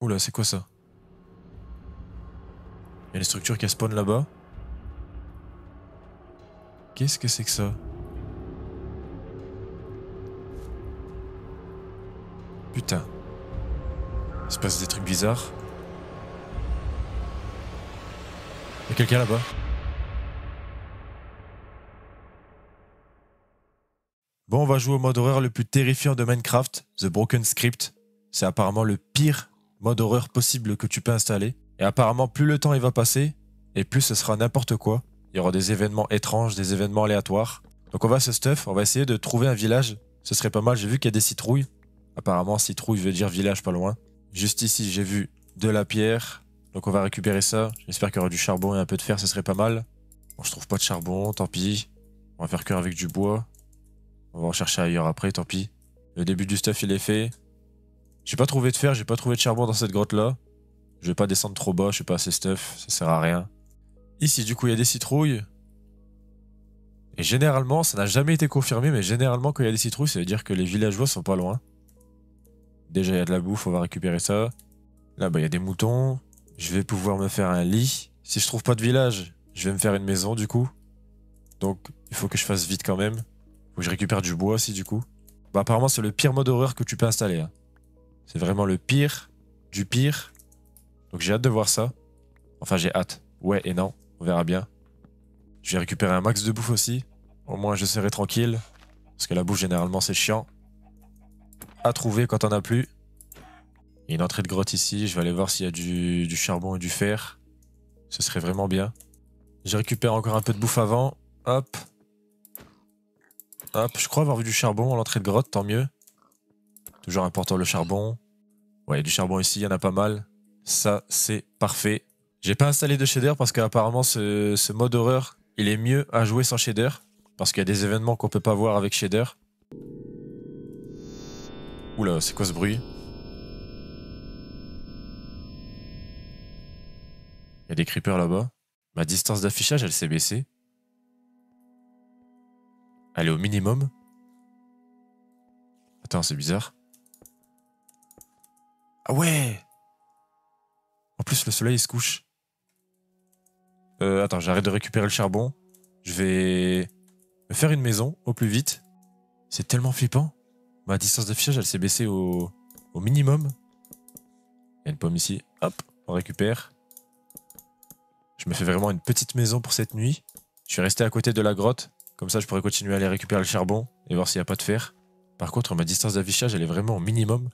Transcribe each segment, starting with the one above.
Oula, c'est quoi ça? Il y a une structure qui a spawn là-bas. Qu'est-ce que c'est que ça? Putain. Il se passe des trucs bizarres. Il y a quelqu'un là-bas. Bon, on va jouer au mode horreur le plus terrifiant de Minecraft, The Broken Script. C'est apparemment le pire mode horreur possible que tu peux installer. Et apparemment, plus le temps il va passer, et plus ce sera n'importe quoi. Il y aura des événements étranges, des événements aléatoires. Donc on va se stuff, on va essayer de trouver un village. Ce serait pas mal, j'ai vu qu'il y a des citrouilles. Apparemment, citrouille veut dire village pas loin. Juste ici, j'ai vu de la pierre. Donc on va récupérer ça. J'espère qu'il y aura du charbon et un peu de fer, ce serait pas mal. Bon, je trouve pas de charbon, tant pis. On va faire cuire avec du bois. On va en chercher ailleurs après, tant pis. Le début du stuff, il est fait. J'ai pas trouvé de fer, j'ai pas trouvé de charbon dans cette grotte-là. Je vais pas descendre trop bas, je suis pas assez stuff, ça sert à rien. Ici, du coup, il y a des citrouilles. Et généralement, ça n'a jamais été confirmé, mais généralement, quand il y a des citrouilles, ça veut dire que les villageois sont pas loin. Déjà, il y a de la bouffe, on va récupérer ça. Là, bah, il y a des moutons. Je vais pouvoir me faire un lit. Si je trouve pas de village, je vais me faire une maison, du coup. Donc, il faut que je fasse vite quand même. Faut que je récupère du bois aussi, du coup. Bah, apparemment, c'est le pire mode horreur que tu peux installer. Hein. C'est vraiment le pire du pire. Donc, j'ai hâte de voir ça. Enfin, j'ai hâte. Ouais et non, on verra bien. Je vais récupérer un max de bouffe aussi. Au moins, je serai tranquille. Parce que la bouffe, généralement, c'est chiant à trouver quand on a plus. Il y a une entrée de grotte ici. Je vais aller voir s'il y a du charbon et du fer. Ce serait vraiment bien. Je récupère encore un peu de bouffe avant. Hop. Hop, je crois avoir vu du charbon à l'entrée de grotte, tant mieux. Toujours important le charbon. Ouais, il y a du charbon ici, il y en a pas mal. Ça, c'est parfait. J'ai pas installé de shader parce qu'apparemment ce mode horreur, il est mieux à jouer sans shader. Parce qu'il y a des événements qu'on peut pas voir avec shader. Oula, c'est quoi ce bruit? Il y a des creepers là-bas. Ma distance d'affichage, elle s'est baissée. Elle est au minimum. Attends, c'est bizarre. Ah ouais! En plus, le soleil il se couche. Attends, j'arrête de récupérer le charbon. Je vais me faire une maison au plus vite. C'est tellement flippant. Ma distance d'affichage, elle s'est baissée au minimum. Il y a une pomme ici. Hop, on récupère. Je me fais vraiment une petite maison pour cette nuit. Je suis resté à côté de la grotte. Comme ça, je pourrais continuer à aller récupérer le charbon et voir s'il n'y a pas de fer. Par contre, ma distance d'affichage, elle est vraiment au minimum.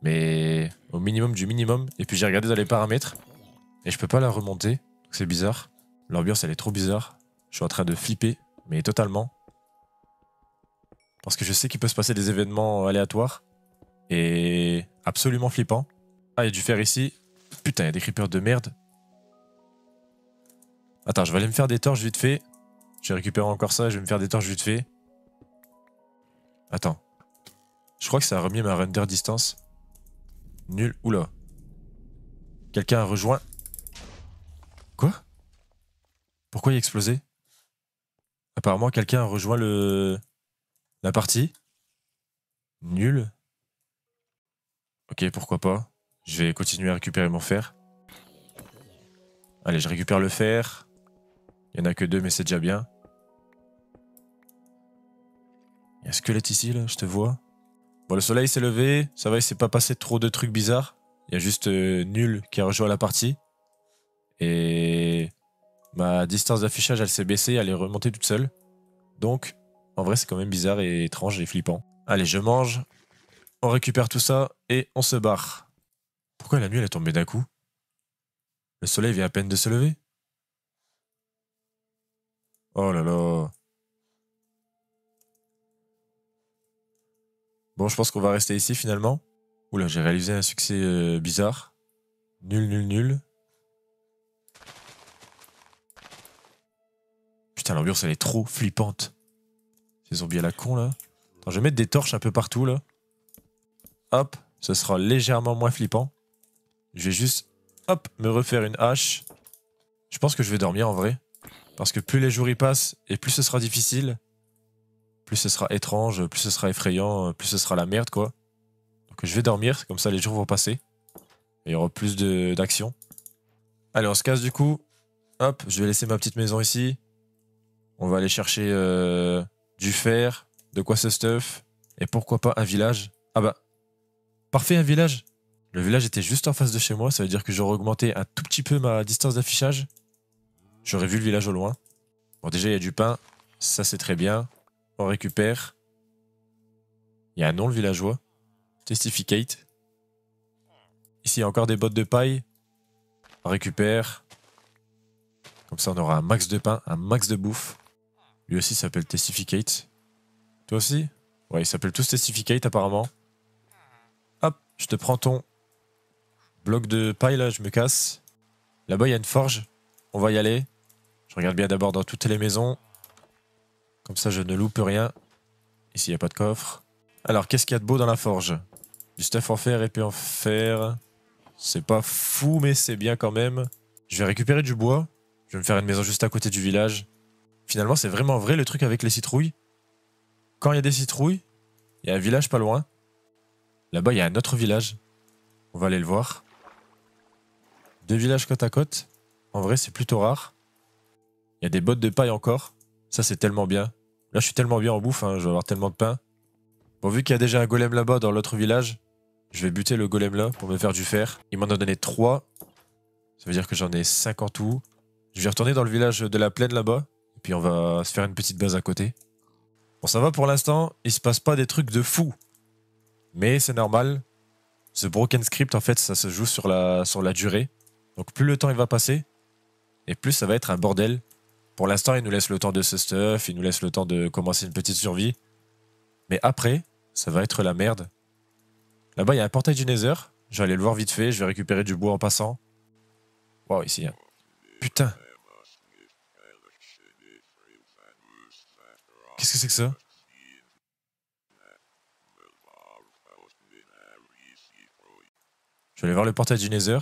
Mais au minimum du minimum. Et puis j'ai regardé dans les paramètres. Et je peux pas la remonter. Donc c'est bizarre. L'ambiance, elle est trop bizarre. Je suis en train de flipper. Mais totalement. Parce que je sais qu'il peut se passer des événements aléatoires. Et absolument flippant. Ah, il y a du fer ici. Putain, il y a des creepers de merde. Attends, je vais aller me faire des torches vite fait. Je vais récupérer encore ça, je vais me faire des torches vite fait. Attends. Je crois que ça a remis ma render distance. Nul. Oula. Quelqu'un a rejoint. Quoi? Pourquoi il a explosé? Apparemment, quelqu'un a rejoint la partie. Nul. Ok, pourquoi pas. Je vais continuer à récupérer mon fer. Allez, je récupère le fer. Il n'y en a que 2, mais c'est déjà bien. Il y a un squelette ici, là, je te vois. Bon, le soleil s'est levé. Ça va, il s'est pas passé trop de trucs bizarres. Il y a juste Nul qui a rejoint la partie. Et ma distance d'affichage, elle s'est baissée, elle est remontée toute seule. Donc, en vrai, c'est quand même bizarre et étrange et flippant. Allez, je mange. On récupère tout ça et on se barre. Pourquoi la nuit, elle est tombée d'un coup? Le soleil vient à peine de se lever? Oh là là. Bon, je pense qu'on va rester ici finalement. Oula, j'ai réalisé un succès bizarre. Nul, nul, nul. Putain, l'ambiance, elle est trop flippante. Ces zombies à la con, là. Attends, je vais mettre des torches un peu partout, là. Hop, ce sera légèrement moins flippant. Je vais juste, hop, me refaire une hache. Je pense que je vais dormir, en vrai. Parce que plus les jours y passent, et plus ce sera difficile. Plus ce sera étrange, plus ce sera effrayant, plus ce sera la merde, quoi. Donc je vais dormir, comme ça les jours vont passer. Il y aura plus d'action. Allez, on se casse du coup. Hop, je vais laisser ma petite maison ici. On va aller chercher du fer, de quoi se stuff. Et pourquoi pas un village. Ah bah, parfait un village. Le village était juste en face de chez moi, ça veut dire que j'aurais augmenté un tout petit peu ma distance d'affichage. J'aurais vu le village au loin. Bon, déjà, il y a du pain. Ça, c'est très bien. On récupère. Il y a un nom, le villageois. Testificate. Ici, il y a encore des bottes de paille. On récupère. Comme ça, on aura un max de pain, un max de bouffe. Lui aussi s'appelle Testificate. Toi aussi? Ouais, ils s'appellent tous Testificate, apparemment. Hop, je te prends ton bloc de paille, là, je me casse. Là-bas, il y a une forge. On va y aller. Je regarde bien d'abord dans toutes les maisons. Comme ça, je ne loupe rien. Ici, il n'y a pas de coffre. Alors, qu'est-ce qu'il y a de beau dans la forge? Du stuff en fer, épée en fer. C'est pas fou, mais c'est bien quand même. Je vais récupérer du bois. Je vais me faire une maison juste à côté du village. Finalement, c'est vraiment vrai le truc avec les citrouilles. Quand il y a des citrouilles, il y a un village pas loin. Là-bas, il y a un autre village. On va aller le voir. 2 villages côte à côte. En vrai, c'est plutôt rare. Il y a des bottes de paille encore. Ça, c'est tellement bien. Là, je suis tellement bien en bouffe, hein, je vais avoir tellement de pain. Bon, vu qu'il y a déjà un golem là-bas dans l'autre village, je vais buter le golem là pour me faire du fer. Il m'en a donné 3. Ça veut dire que j'en ai 5 en tout. Je vais retourner dans le village de la plaine là-bas. Et puis on va se faire une petite base à côté. Bon, ça va pour l'instant. Il se passe pas des trucs de fou. Mais c'est normal. The Broken Script, en fait, ça se joue sur la durée. Donc plus le temps il va passer, et plus ça va être un bordel. Pour l'instant, il nous laisse le temps de ce stuff, il nous laisse le temps de commencer une petite survie. Mais après, ça va être la merde. Là-bas, il y a un portail du Nether. Je vais aller le voir vite fait, je vais récupérer du bois en passant. Wow, ici, il y a... Putain. Qu'est-ce que c'est que ça? Je vais aller voir le portail du Nether.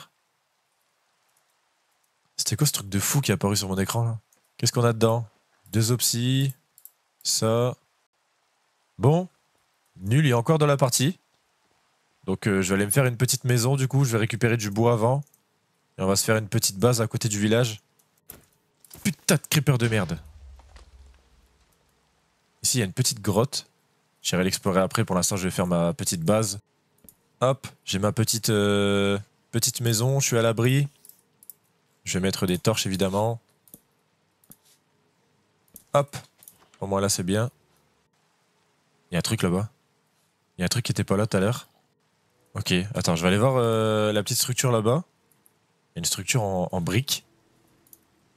C'était quoi ce truc de fou qui est apparu sur mon écran là? Qu'est-ce qu'on a dedans? 2 opsis. Ça. Bon. Nul, il est encore dans la partie. Donc je vais aller me faire une petite maison du coup. Je vais récupérer du bois avant. Et on va se faire une petite base à côté du village. Putain de creeper de merde. Ici il y a une petite grotte. J'irai l'explorer après. Pour l'instant je vais faire ma petite base. Hop, j'ai ma petite maison. Je suis à l'abri. Je vais mettre des torches évidemment. Hop. Au moins là c'est bien. Il y a un truc là-bas. Il y a un truc qui était pas là tout à l'heure. Ok, attends, je vais aller voir la petite structure là-bas. Il y a une structure en briques.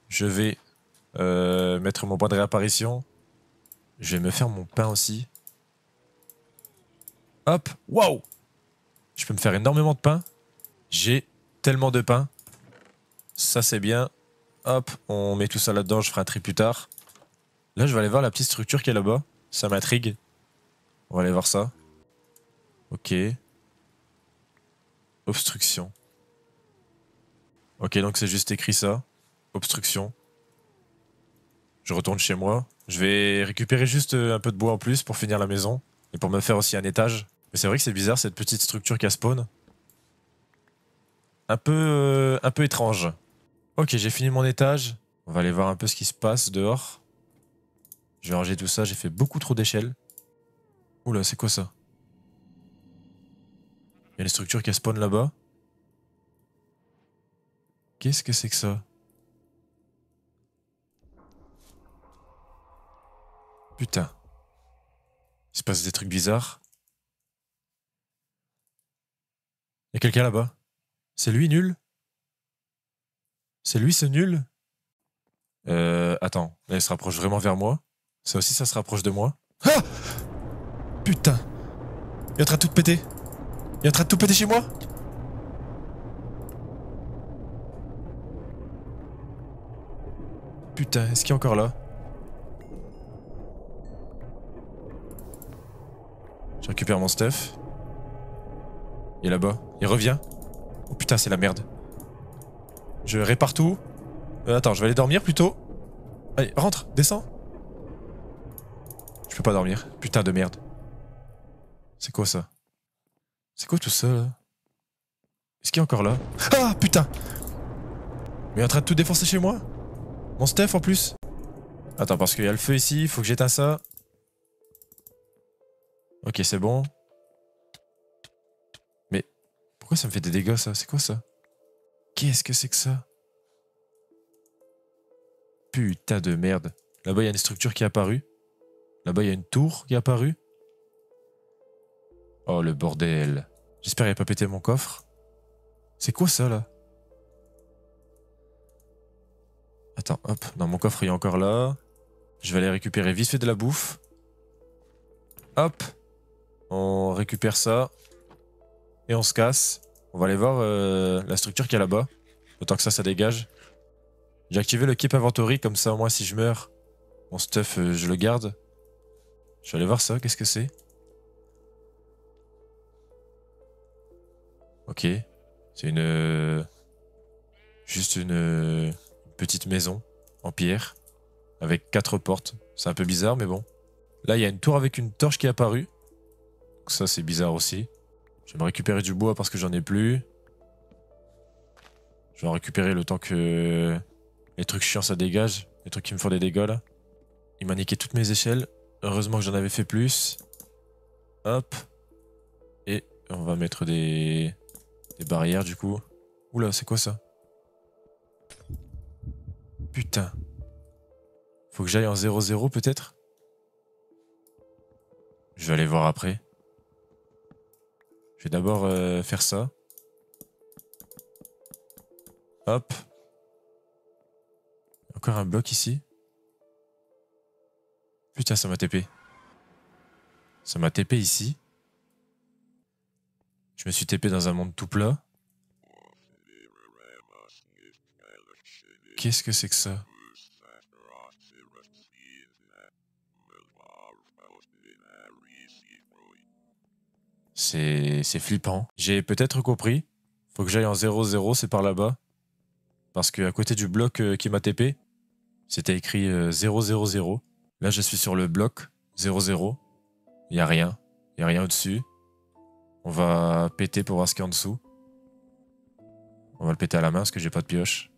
Je vais mettre mon point de réapparition. Je vais me faire mon pain aussi. Hop, waouh! Je peux me faire énormément de pain. J'ai tellement de pain. Ça c'est bien. Hop, on met tout ça là-dedans, je ferai un tri plus tard. Là, je vais aller voir la petite structure qui est là-bas. Ça m'intrigue. On va aller voir ça. Ok. Obstruction. Ok, donc c'est juste écrit ça. Obstruction. Je retourne chez moi. Je vais récupérer juste un peu de bois en plus pour finir la maison. Et pour me faire aussi un étage. Mais c'est vrai que c'est bizarre cette petite structure qui a spawn. Un peu étrange. Ok, j'ai fini mon étage. On va aller voir un peu ce qui se passe dehors. Je vais ranger tout ça. J'ai fait beaucoup trop d'échelles. Oula, c'est quoi ça? Il y a une structure qui a spawn là-bas. Qu'est-ce que c'est que ça? Putain. Il se passe des trucs bizarres. Il y a quelqu'un là-bas. C'est lui, nul? C'est lui, ce nul? Attends. Là, il se rapproche vraiment vers moi. Ça aussi, ça se rapproche de moi. Ah! Putain. Il est en train de tout péter. Il est en train de tout péter chez moi. Putain, est-ce qu'il est encore là? Je récupère mon stuff. Il est là-bas. Il revient. Oh putain, c'est la merde. Je répare tout. Attends, je vais aller dormir plutôt. Allez, rentre, descends. Je peux pas dormir. Putain de merde. C'est quoi ça? C'est quoi tout ça là? Est-ce qu'il qu'il y a encore là? Ah putain! Mais il est en train de tout défoncer chez moi? Mon Steph en plus? Attends, parce qu'il y a le feu ici, il faut que j'éteins ça. Ok, c'est bon. Mais pourquoi ça me fait des dégâts ça? C'est quoi ça? Qu'est-ce que c'est que ça? Putain de merde. Là-bas, il y a une structure qui est apparue. Là-bas, il y a une tour qui est apparue. Oh, le bordel. J'espère qu'il n'a pas pété mon coffre. C'est quoi ça, là? Attends, hop. Dans mon coffre, il est encore là. Je vais aller récupérer vite fait de la bouffe. Hop. On récupère ça. Et on se casse. On va aller voir la structure qu'il y a là-bas. Autant que ça dégage. J'ai activé le Keep Inventory, comme ça, au moins, si je meurs, mon stuff, je le garde. Je vais aller voir ça, qu'est-ce que c'est? Ok. C'est juste une petite maison en pierre. Avec 4 portes. C'est un peu bizarre, mais bon. Là, il y a une tour avec une torche qui est apparue. Donc ça, c'est bizarre aussi. Je vais me récupérer du bois parce que j'en ai plus. Je vais en récupérer le temps que les trucs chiants ça dégage. Les trucs qui me font des dégâts là. Il m'a niqué toutes mes échelles. Heureusement que j'en avais fait plus. Hop. Et on va mettre des barrières du coup. Oula, c'est quoi ça? Putain. Faut que j'aille en 0-0 peut-être? Je vais aller voir après. Je vais d'abord faire ça. Hop. Encore un bloc ici. Putain, ça m'a TP. Ça m'a TP ici. Je me suis TP dans un monde tout plat. Qu'est-ce que c'est que ça? C'est flippant. J'ai peut-être compris. Faut que j'aille en 0-0, c'est par là-bas. Parce qu'à côté du bloc qui m'a TP, c'était écrit 0-0-0. Là, je suis sur le bloc 0-0. Il y a rien. Il y a rien au-dessus. On va péter pour voir ce qu'il y a en dessous. On va le péter à la main parce que j'ai pas de pioche.